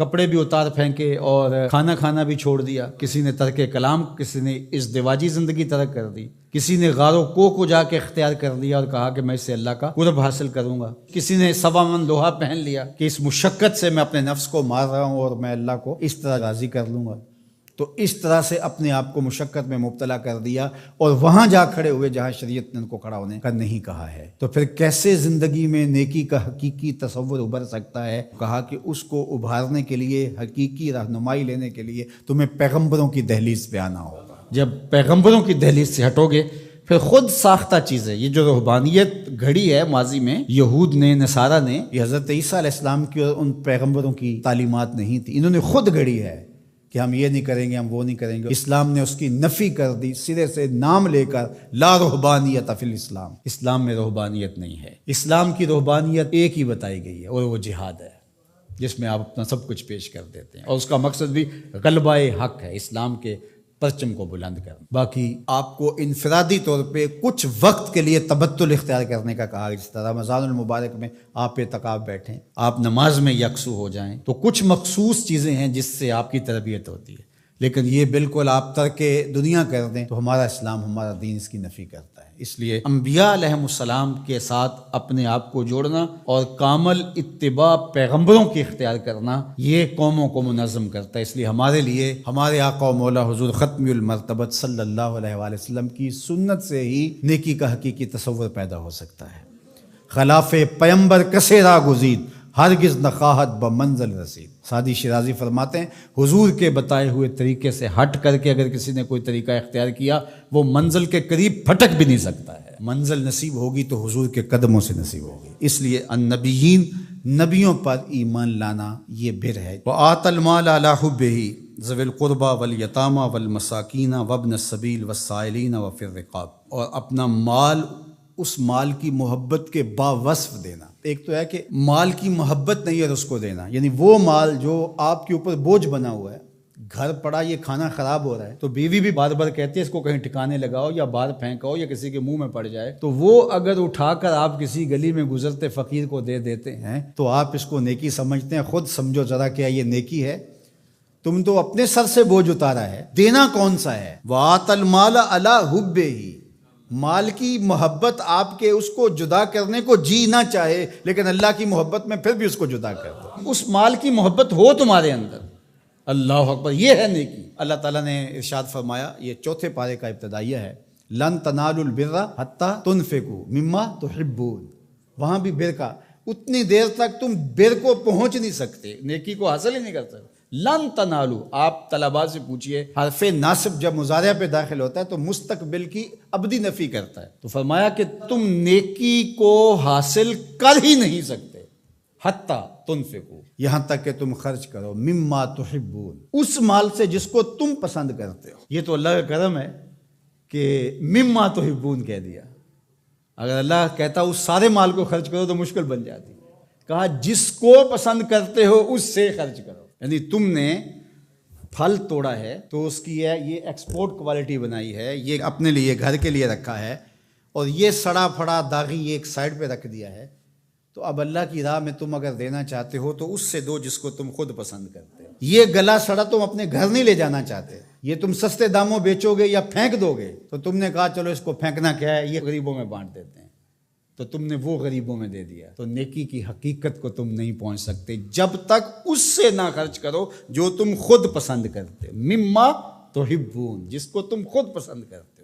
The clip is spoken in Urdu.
کپڑے بھی اتار پھینکے اور کھانا کھانا بھی چھوڑ دیا، کسی نے ترک کلام، کسی نے ازدواجی زندگی ترک کر دی، کسی نے غار و کوہ کو جا کے اختیار کر لیا اور کہا کہ میں اس سے اللہ کا قرب حاصل کروں گا، کسی نے 1.25 من لوہا پہن لیا کہ اس مشقت سے میں اپنے نفس کو مار رہا ہوں اور میں اللہ کو اس طرح راضی کر لوں گا۔ تو اس طرح سے اپنے آپ کو مشقت میں مبتلا کر دیا اور وہاں جا کھڑے ہوئے جہاں شریعت نے ان کو کھڑا ہونے کا نہیں کہا ہے۔ تو پھر کیسے زندگی میں نیکی کا حقیقی تصور ابھر سکتا ہے؟ کہا کہ اس کو ابھارنے کے لیے، حقیقی رہنمائی لینے کے لیے تمہیں پیغمبروں کی دہلیز پہ آنا ہوگا۔ جب پیغمبروں کی دہلیز سے ہٹو گے پھر خود ساختہ چیزیں، یہ جو روحانیت گھڑی ہے ماضی میں یہود نے، نصارہ نے، یہ حضرت عیسیٰ علیہ السلام کی اور ان پیغمبروں کی تعلیمات نہیں تھی، انہوں نے خود گھڑی ہے کہ ہم یہ نہیں کریں گے، ہم وہ نہیں کریں گے۔ اسلام نے اس کی نفی کر دی، سرے سے نام لے کر، لا رہبانیت فی الاسلام، اسلام میں رہبانیت نہیں ہے۔ اسلام کی رہبانیت ایک ہی بتائی گئی ہے اور وہ جہاد ہے، جس میں آپ اپنا سب کچھ پیش کر دیتے ہیں، اور اس کا مقصد بھی غلبہ حق ہے، اسلام کے پرچم کو بلند کرنا۔ باقی آپ کو انفرادی طور پہ کچھ وقت کے لیے تبتل اختیار کرنے کا کہا، جس طرح رمضان المبارک میں آپ اعتکاف بیٹھیں، آپ نماز میں یکسو ہو جائیں، تو کچھ مخصوص چیزیں ہیں جس سے آپ کی تربیت ہوتی ہے، لیکن یہ بالکل آپ ترک دنیا کر دیں تو ہمارا اسلام، ہمارا دین اس کی نفی کرتا ہے۔ اس لیے انبیاء علیہ السلام کے ساتھ اپنے آپ کو جوڑنا اور کامل اتباع پیغمبروں کی اختیار کرنا، یہ قوموں کو منظم کرتا ہے۔ اس لیے ہمارے لیے ہمارے آقا و مولا حضور ختم المرتبت صلی اللہ علیہ وآلہ وسلم کی سنت سے ہی نیکی کا حقیقی تصور پیدا ہو سکتا ہے۔ خلاف پیمبر کسے را گزید، ہرگز نخواہت بمنزل رسید۔ سعدی شیرازی فرماتے ہیں حضور کے بتائے ہوئے طریقے سے ہٹ کر کے اگر کسی نے کوئی طریقہ اختیار کیا، وہ منزل کے قریب پھٹک بھی نہیں سکتا ہے۔ منزل نصیب ہوگی تو حضور کے قدموں سے نصیب ہوگی۔ اس لیے النبیین، نبیوں پر ایمان لانا یہ بر ہے۔ وآت المال علی حبہ ذوی القربى والیتامى والمساکین وابن السبیل والسائلین وفی الرقاب، اور اپنا مال، اس مال کی محبت کے باوصف دینا۔ ایک تو ہے کہ مال کی محبت نہیں ہے اس کو دینا، یعنی وہ مال جو آپ کے اوپر بوجھ بنا ہوا ہے، گھر پڑا یہ کھانا خراب ہو رہا ہے تو بیوی بھی بار بار کہتی ہے اس کو کہیں ٹھکانے لگاؤ یا باہر پھینکاؤ یا کسی کے منہ میں پڑ جائے، تو وہ اگر اٹھا کر آپ کسی گلی میں گزرتے فقیر کو دے دیتے ہیں تو آپ اس کو نیکی سمجھتے ہیں۔ خود سمجھو ذرا کیا یہ نیکی ہے؟ تم تو اپنے سر سے بوجھ اتارا ہے، دینا کون سا ہے؟ وَآتَ الْمَالَ عَلَى حُبِّهِ، مال کی محبت آپ کے اس کو جدا کرنے کو جی نہ چاہے، لیکن اللہ کی محبت میں پھر بھی اس کو جدا کر دو۔ اس مال کی محبت ہو تمہارے اندر، اللہ اکبر، یہ ہے نیکی۔ اللہ تعالیٰ نے ارشاد فرمایا، یہ 4 پارے کا ابتدائیہ ہے، لن تنالوا البر حتی تنفقوا مما تحبون۔ وہاں بھی بر کا، اتنی دیر تک تم بر کو پہنچ نہیں سکتے، نیکی کو حاصل ہی نہیں کر سکتے۔ لن تنالو، آپ طلباء سے پوچھئے، حرف ناصب جب مضارع پہ داخل ہوتا ہے تو مستقبل کی ابدی نفی کرتا ہے، تو فرمایا کہ تم نیکی کو حاصل کر ہی نہیں سکتے حتی تنفقو، یہاں تک کہ تم خرچ کرو، مما تحبون، اس مال سے جس کو تم پسند کرتے ہو۔ یہ تو اللہ کا کرم ہے کہ مما تحبون کہہ دیا، اگر اللہ کہتا اس سارے مال کو خرچ کرو تو مشکل بن جاتی، کہا جس کو پسند کرتے ہو اس سے خرچ کرو۔ یعنی تم نے پھل توڑا ہے تو اس کی یہ ایکسپورٹ کوالٹی بنائی ہے، یہ اپنے لیے گھر کے لیے رکھا ہے، اور یہ سڑا پھڑا داغی یہ ایک سائڈ پہ رکھ دیا ہے، تو اب اللہ کی راہ میں تم اگر دینا چاہتے ہو تو اس سے دو جس کو تم خود پسند کرتے ہو۔ یہ گلا سڑا تم اپنے گھر نہیں لے جانا چاہتے، یہ تم سستے داموں بیچو گے یا پھینک دو گے، تو تم نے کہا چلو اس کو پھینکنا کیا ہے، یہ غریبوں میں بانٹ دیتے ہیں، تو تم نے وہ غریبوں میں دے دیا۔ تو نیکی کی حقیقت کو تم نہیں پہنچ سکتے جب تک اس سے نہ خرچ کرو جو تم خود پسند کرتے، مما تحبون، جس کو تم خود پسند کرتے۔